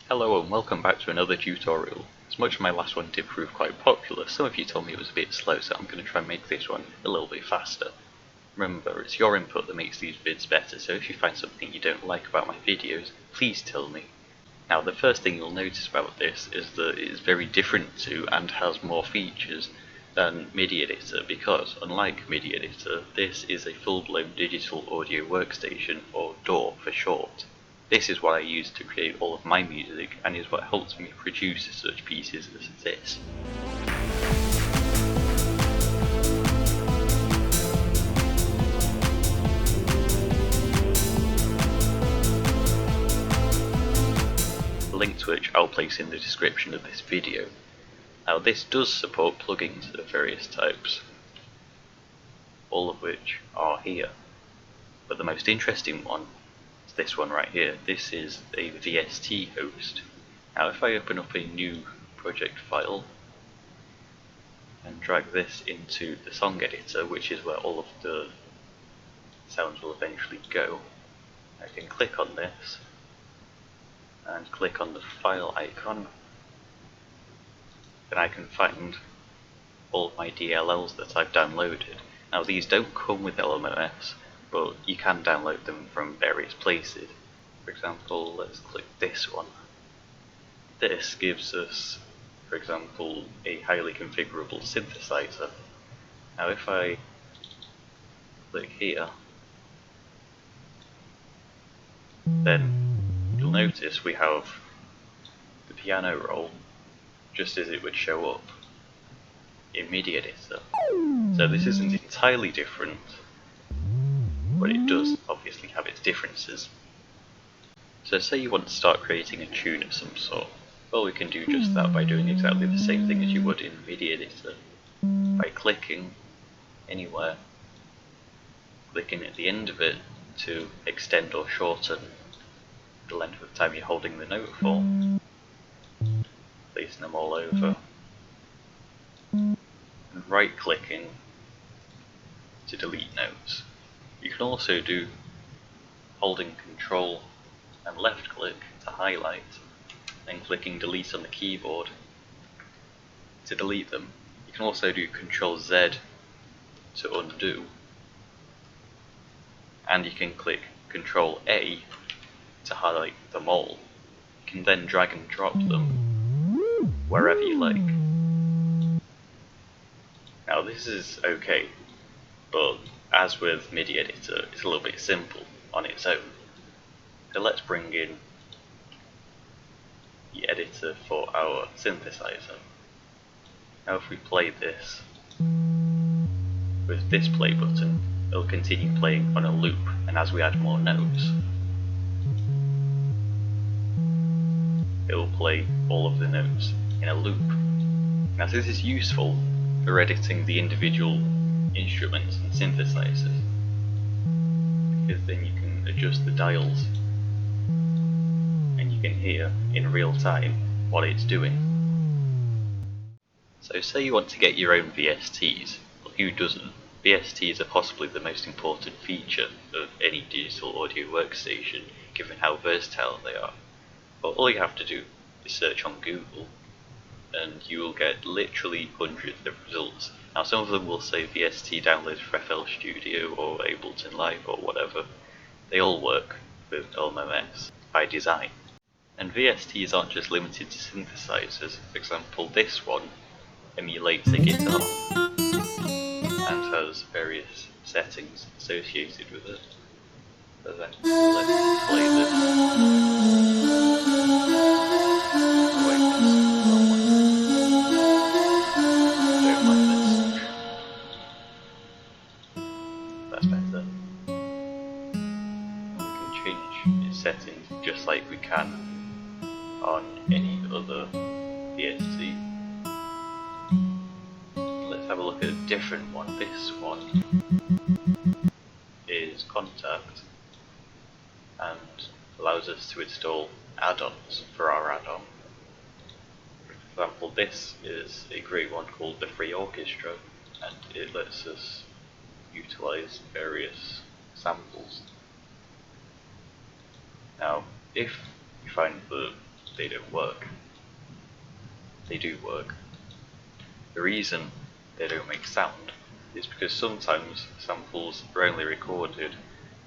Hello and welcome back to another tutorial. As much as my last one did prove quite popular, some of you told me it was a bit slow, so I'm going to try and make this one a little bit faster. Remember, it's your input that makes these vids better, so if you find something you don't like about my videos, please tell me. Now the first thing you'll notice about this is that it is very different to and has more features than MIDI Editor, because unlike MIDI Editor, this is a full-blown digital audio workstation, or DAW for short. This is what I use to create all of my music, and is what helps me produce such pieces as this. The link to which I'll place in the description of this video. Now this does support plugins of various types, all of which are here. But the most interesting one is this one right here. This is a VST host. Now if I open up a new project file and drag this into the song editor, which is where all of the sounds will eventually go, I can click on this and click on the file icon, and I can find all of my DLLs that I've downloaded. Now these don't come with LMOS, but you can download them from various places. For example, let's click this one. This gives us, for example, a highly configurable synthesizer. Now if I click here, then you'll notice we have the piano roll just as it would show up in MIDI Editor. So this isn't entirely different, but it does obviously have its differences. So say you want to start creating a tune of some sort. Well, we can do just that by doing exactly the same thing as you would in MIDI Editor. By clicking anywhere, clicking at the end of it to extend or shorten the length of time you're holding the note for, placing them all over, and right clicking to delete notes. You can also do holding Control and left click to highlight, then clicking delete on the keyboard to delete them. You can also do Control Z to undo, and you can click Control A to highlight them all. You can then drag and drop them wherever you like. Now this is okay, but as with MIDI Editor, it's a little bit simple on its own. So let's bring in the editor for our synthesizer. Now if we play this with this play button, it'll continue playing on a loop, and as we add more notes, it will play all of the notes in a loop. Now this is useful for editing the individual instruments and synthesizers, because then you can adjust the dials and you can hear in real time what it's doing. So say you want to get your own VSTs. Well, who doesn't? VSTs are possibly the most important feature of any digital audio workstation, given how versatile they are. But all you have to do is search on Google, and you will get literally hundreds of results. Now some of them will say VST downloads for FL Studio or Ableton Live or whatever. They all work with LMOS by design. And VSTs aren't just limited to synthesizers. For example, this one emulates a guitar and has various settings associated with it. So then let's play this. That's better. We can change its settings just like we can on any other VST. Let's have a look at a different one. This one is Kontakt and allows us to install add-ons for our add-on. For example, this is a great one called the Free Orchestra, and it lets us utilize various samples. Now, if you find that they don't work. They do work. The reason they don't make sound is because sometimes samples are only recorded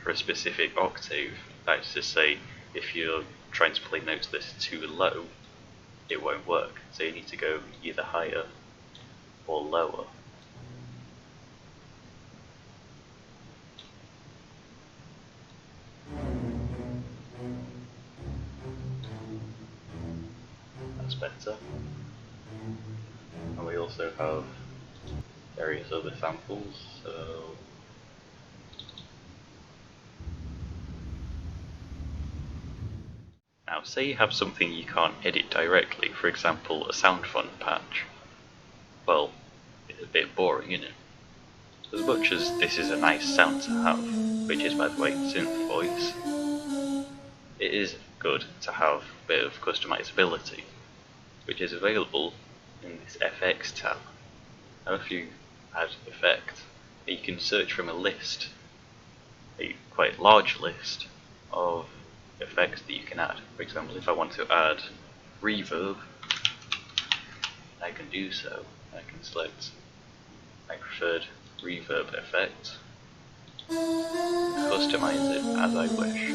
for a specific octave. That is to say, if you're trying to play notes that are too low, it won't work. So you need to go either higher or lower. That's better. And we also have various other samples, so now say you have something you can't edit directly, for example a sound font patch. Well, it's a bit boring, isn't it? As much as this is a nice sound to have, which is by the way synth voice, it is good to have a bit of customizability, which is available in this FX tab. Now if you add effect, you can search from a list, a quite large list of effects that you can add. For example, if I want to add reverb, I can do so. I can select my preferred reverb effect, customize it as I wish.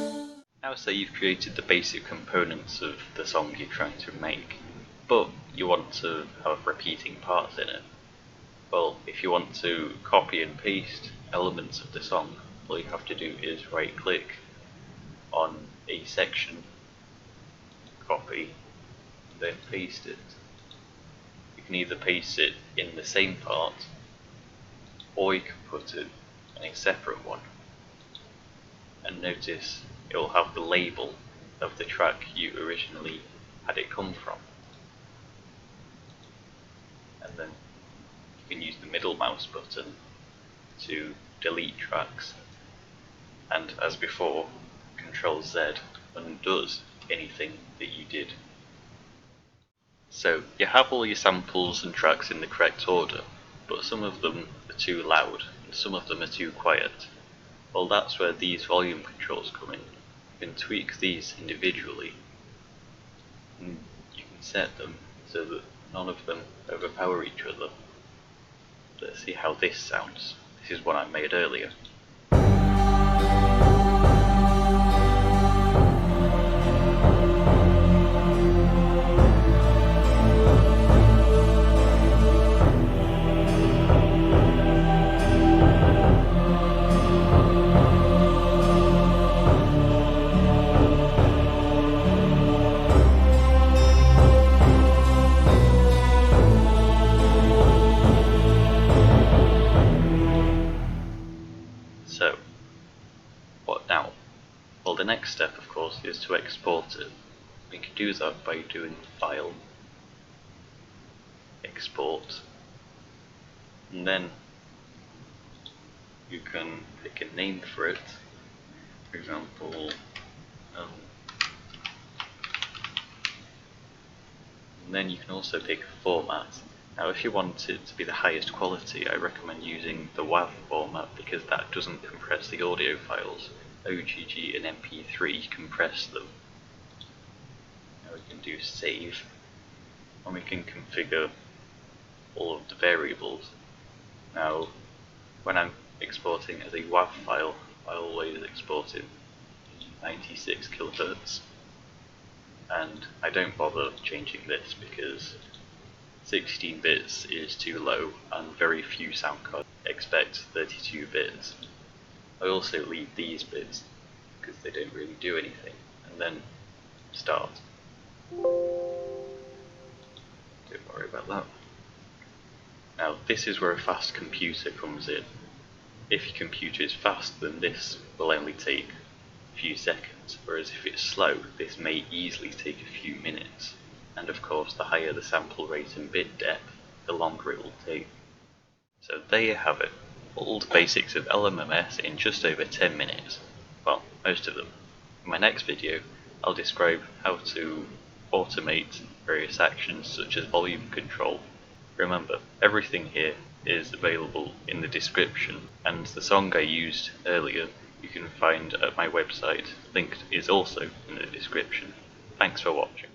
Now say you've created the basic components of the song you're trying to make, but you want to have repeating parts in it. Well, if you want to copy and paste elements of the song, all you have to do is right click on a section, copy, and then paste it. You can either paste it in the same part, or you can put it in a separate one. And notice it will have the label of the track you originally had it come from. And then you can use the middle mouse button to delete tracks. And as before, Ctrl Z undoes anything that you did. So you have all your samples and tracks in the correct order, but some of them are too loud and some of them are too quiet. Well, that's where these volume controls come in. You can tweak these individually, and you can set them so that none of them overpower each other. Let's see how this sounds. This is one I made earlier. So, what now? Well, the next step, of course, is to export it. We can do that by doing File, Export, and then you can pick a name for it. For example, and then you can also pick a format. Now if you want it to be the highest quality, I recommend using the WAV format because that doesn't compress the audio files. OGG and MP3 compress them. Now we can do save, and we can configure all of the variables. Now when I'm exporting as a WAV file, I always export it 96 kHz. And I don't bother changing this because 16 bits is too low and very few sound cards expect 32 bits. I also leave these bits because they don't really do anything, and then start. Don't worry about that. Now this is where a fast computer comes in. If your computer is fast, then this will only take a few seconds, whereas if it's slow, this may easily take a few minutes. And of course, the higher the sample rate and bit depth, the longer it will take. So there you have it, all the basics of LMMS in just over 10 minutes. Well, most of them. In my next video, I'll describe how to automate various actions such as volume control. Remember, everything here is available in the description, and the song I used earlier you can find at my website, linked is also in the description. Thanks for watching.